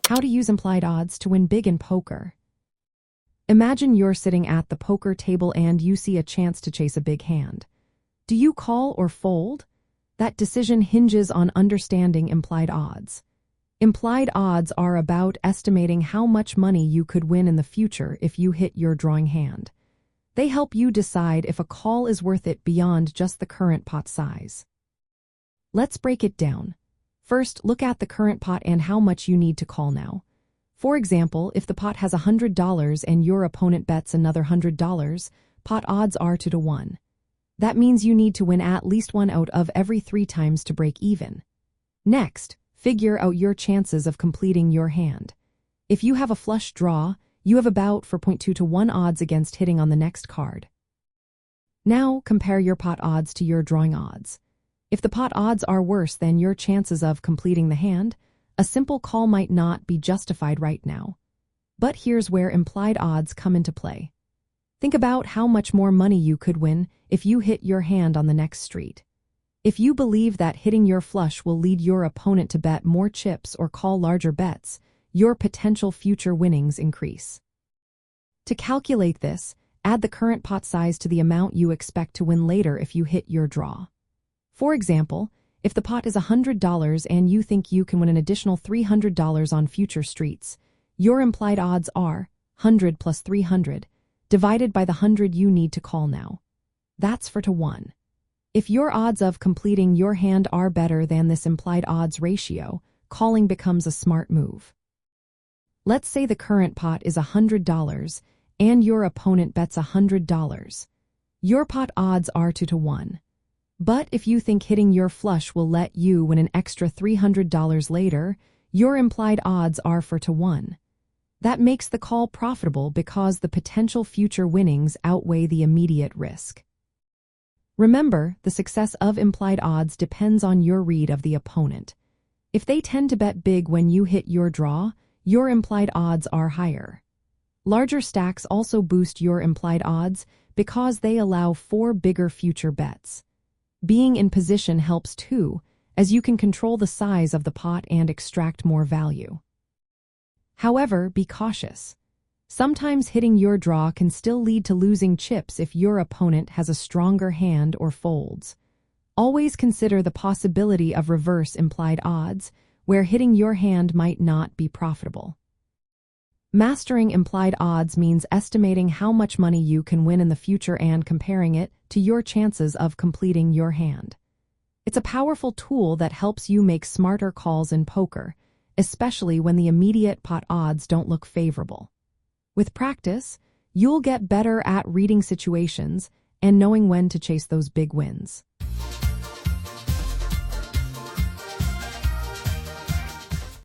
How to use implied odds to win big in poker. Imagine you're sitting at the poker table and you see a chance to chase a big hand. Do you call or fold? That decision hinges on understanding implied odds. Implied odds are about estimating how much money you could win in the future if you hit your drawing hand. They help you decide if a call is worth it beyond just the current pot size. Let's break it down. First, look at the current pot and how much you need to call now. For example, if the pot has $100 and your opponent bets another $100, pot odds are 2 to 1. That means you need to win at least 1 out of every 3 times to break even. Next, figure out your chances of completing your hand. If you have a flush draw, you have about 4.2 to 1 odds against hitting on the next card. Now, compare your pot odds to your drawing odds. If the pot odds are worse than your chances of completing the hand, a simple call might not be justified right now. But here's where implied odds come into play. Think about how much more money you could win if you hit your hand on the next street. If you believe that hitting your flush will lead your opponent to bet more chips or call larger bets, your potential future winnings increase. To calculate this, add the current pot size to the amount you expect to win later if you hit your draw. For example, if the pot is $100 and you think you can win an additional $300 on future streets, your implied odds are 100 plus 300, divided by the 100 you need to call now. That's 4 to 1. If your odds of completing your hand are better than this implied odds ratio, calling becomes a smart move. Let's say the current pot is $100 and your opponent bets $100. Your pot odds are 2 to 1. But if you think hitting your flush will let you win an extra $300 later, your implied odds are 4 to 1. That makes the call profitable because the potential future winnings outweigh the immediate risk. Remember, the success of implied odds depends on your read of the opponent. If they tend to bet big when you hit your draw, your implied odds are higher. Larger stacks also boost your implied odds because they allow for bigger future bets. Being in position helps too, as you can control the size of the pot and extract more value. However, be cautious. Sometimes hitting your draw can still lead to losing chips if your opponent has a stronger hand or folds. Always consider the possibility of reverse implied odds, where hitting your hand might not be profitable. Mastering implied odds means estimating how much money you can win in the future and comparing it to your chances of completing your hand. It's a powerful tool that helps you make smarter calls in poker, especially when the immediate pot odds don't look favorable. With practice, you'll get better at reading situations and knowing when to chase those big wins.